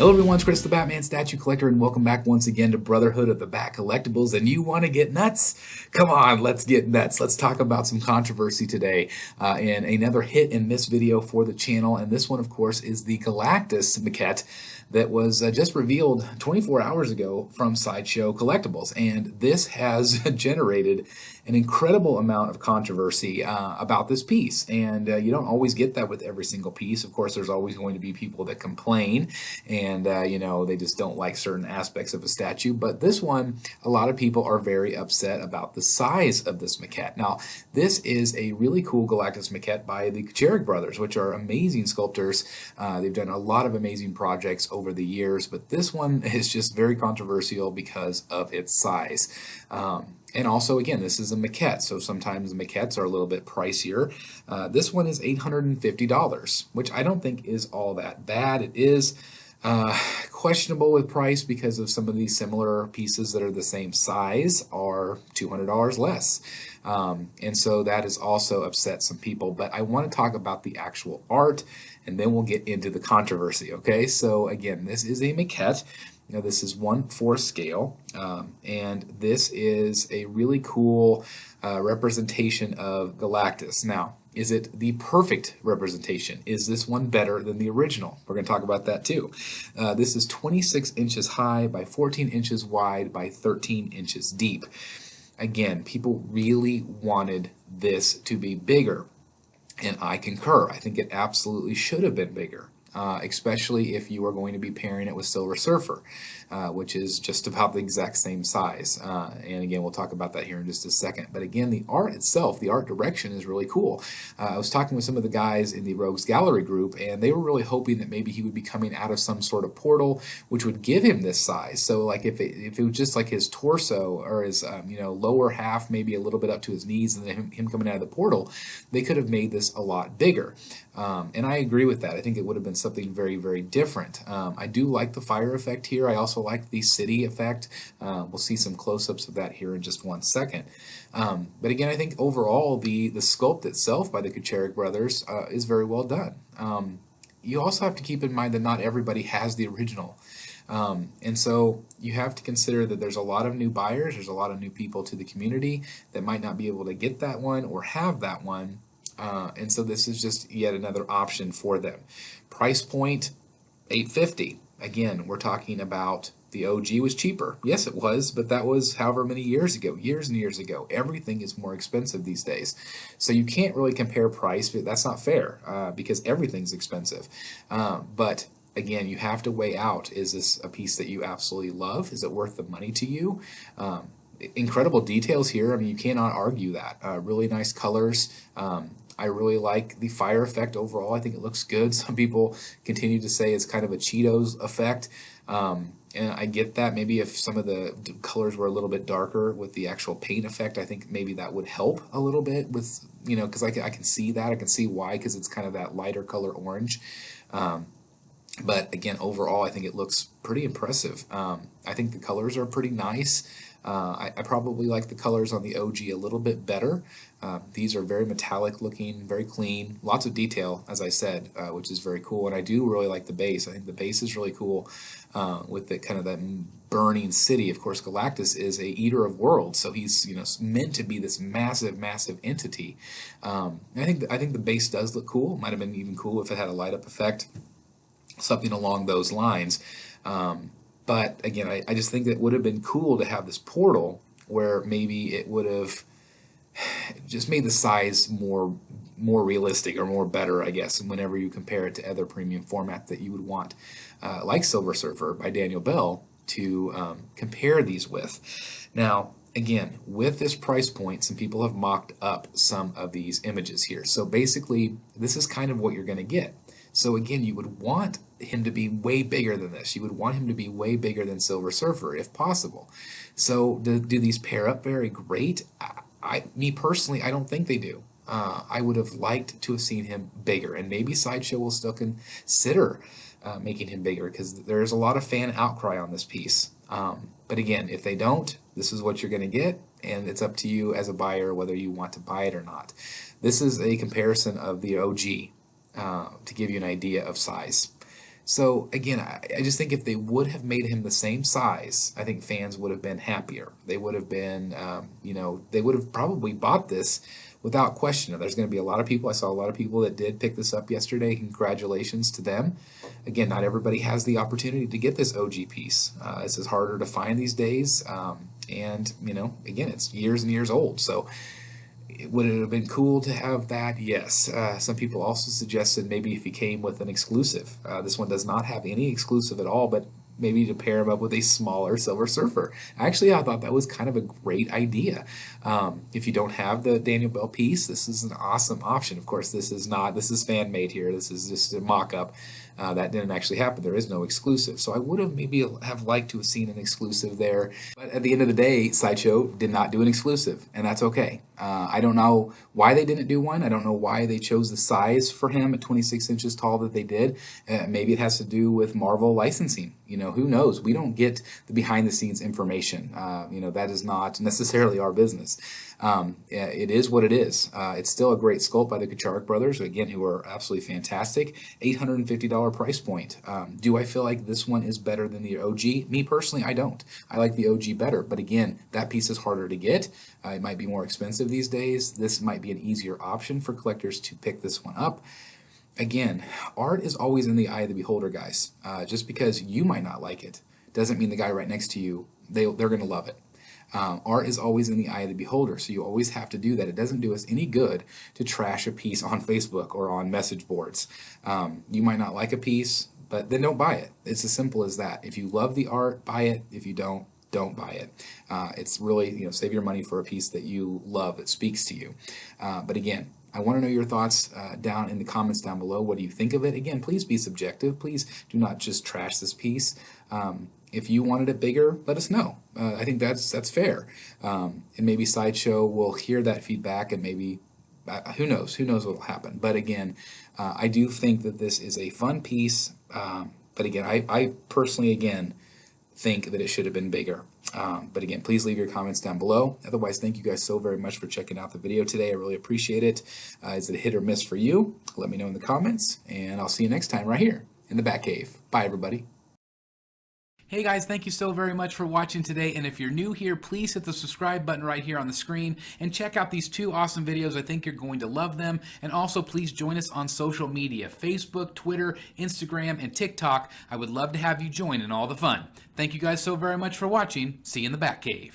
Hello everyone, it's Chris the Batman Statue Collector, and welcome back once again to Brotherhood of the Bat Collectibles. And you want to get nuts? Come on, let's get nuts. Let's talk about some controversy today. And another hit in this video for the channel, and this one, of course, is the Galactus Maquette that was just revealed 24 hours ago from Sideshow Collectibles. And this has generated an incredible amount of controversy about this piece. And you don't always get that with every single piece. Of course, there's always going to be people that complain and you know, they just don't like certain aspects of a statue. But this one, a lot of people are very upset about the size of this maquette. Now, this is a really cool Galactus maquette by the Cherrick brothers, which are amazing sculptors. They've done a lot of amazing projects over the years, but this one is just very controversial because of its size. And also, again, this is a maquette, so sometimes the maquettes are a little bit pricier. This one is $850, which I don't think is all that bad. It is questionable with price because of some of these similar pieces that are the same size are $200 less. And so that has also upset some people. But I want to talk about the actual art, and then we'll get into the controversy, okay? So again, this is a maquette. You know, this is 1/4 scale, and this is a really cool representation of Galactus. Now, is it the perfect representation? Is this one better than the original? We're going to talk about that too. This is 26 inches high by 14 inches wide by 13 inches deep. Again, people really wanted this to be bigger, and I concur. I think it absolutely should have been bigger. Especially if you are going to be pairing it with Silver Surfer, which is just about the exact same size. And again, we'll talk about that here in just a second. But again, the art itself, the art direction is really cool. I was talking with some of the guys in the Rogues Gallery group, and they were really hoping that maybe he would be coming out of some sort of portal, which would give him this size. So like if it was just like his torso or his you know, lower half, maybe a little bit up to his knees, and then him coming out of the portal, they could have made this a lot bigger. And I agree with that. I think it would have been something very, very different. I do like the fire effect here. I also like the city effect. We'll see some close-ups of that here in just one second. But again, I think overall the sculpt itself by the Cherrick brothers is very well done. You also have to keep in mind that not everybody has the original. And so you have to consider that there's a lot of new buyers, there's a lot of new people to the community that might not be able to get that one or have that one. And so this is just yet another option for them. Price point, $850. Again, we're talking about the OG was cheaper. Yes, it was, but that was however many years ago, years and years ago. Everything is more expensive these days. So you can't really compare price, but that's not fair because everything's expensive. But again, you have to weigh out, is this a piece that you absolutely love? Is it worth the money to you? Incredible details here. I mean, you cannot argue that. Really nice colors. I really like the fire effect overall. I think it looks good. Some people continue to say it's kind of a Cheetos effect. And I get that. Maybe if some of the colors were a little bit darker with the actual paint effect, I think maybe that would help a little bit with, you know, because I can see that. I can see why, because it's kind of that lighter color orange. But again, overall, I think it looks pretty impressive. I think the colors are pretty nice. I probably like the colors on the OG a little bit better. These are very metallic looking, very clean, lots of detail, as I said, which is very cool. And I do really like the base. I think the base is really cool with the kind of that burning city. Of course, Galactus is a eater of worlds, so he's, you know, meant to be this massive, massive entity. I think the base does look cool. It might have been even cool if it had a light up effect, something along those lines. But again, I just think that it would have been cool to have this portal where maybe it would have just made the size more realistic or more better, I guess, whenever you compare it to other premium formats that you would want, like Silver Surfer by Daniel Bell, to compare these with. Now, again, with this price point, some people have mocked up some of these images here. So basically, this is kind of what you're going to get. So again, you would want him to be way bigger than this. You would want him to be way bigger than Silver Surfer, if possible. So do these pair up very great? Me personally, I don't think they do. I would have liked to have seen him bigger, and maybe Sideshow will still consider making him bigger, because there's a lot of fan outcry on this piece. But again, if they don't, this is what you're going to get, and it's up to you as a buyer whether you want to buy it or not. This is a comparison of the OG to give you an idea of size. So again, I just think if they would have made him the same size, I think fans would have been happier. They would have been, they would have probably bought this without question. Now, there's going to be a lot of people. I saw a lot of people that did pick this up yesterday. Congratulations to them. Again, not everybody has the opportunity to get this OG piece. This is harder to find these days, and again, it's years and years old. So would it have been cool to have that? Yes. Some people also suggested maybe if he came with an exclusive. This one does not have any exclusive at all, but maybe to pair him up with a smaller Silver Surfer. Actually, I thought that was kind of a great idea. If you don't have the Daniel Bell piece, this is an awesome option. Of course, this is fan-made here. This is just a mock-up. That didn't actually happen. There is no exclusive. So I would have maybe have liked to have seen an exclusive there. But at the end of the day, Sideshow did not do an exclusive, and that's okay. I don't know why they didn't do one. I don't know why they chose the size for him at 26 inches tall that they did. Maybe it has to do with Marvel licensing. Who knows? We don't get the behind-the-scenes information. That is not necessarily our business. It is what it is. It's still a great sculpt by the Kucharik brothers, again, who are absolutely fantastic. $850 price point. Do I feel like this one is better than the OG? Me personally, I don't. I like the OG better, but again, that piece is harder to get. It might be more expensive these days. This might be an easier option for collectors to pick this one up. Again, art is always in the eye of the beholder, guys. Just because you might not like it doesn't mean the guy right next to you, they're going to love it. Art is always in the eye of the beholder, so you always have to do that. It doesn't do us any good to trash a piece on Facebook or on message boards. You might not like a piece, but then don't buy it. It's as simple as that. If you love the art, buy it. If you don't buy it. It's really, save your money for a piece that you love, that speaks to you. But again, I want to know your thoughts down in the comments down below. What do you think of it? Again, please be subjective. Please do not just trash this piece. If you wanted it bigger, let us know. I think that's fair. And maybe Sideshow will hear that feedback, and maybe, who knows what will happen. But again, I do think that this is a fun piece. But again, I personally, again, think that it should have been bigger. But again, please leave your comments down below. Otherwise, thank you guys so very much for checking out the video today. I really appreciate it. Is it a hit or miss for you? Let me know in the comments, and I'll see you next time right here in the Batcave. Bye, everybody. Hey guys, thank you so very much for watching today, and if you're new here, please hit the subscribe button right here on the screen and check out these two awesome videos. I think you're going to love them. And also please join us on social media, Facebook, Twitter, Instagram, and TikTok. I would love to have you join in all the fun. Thank you guys so very much for watching. See you in the Batcave.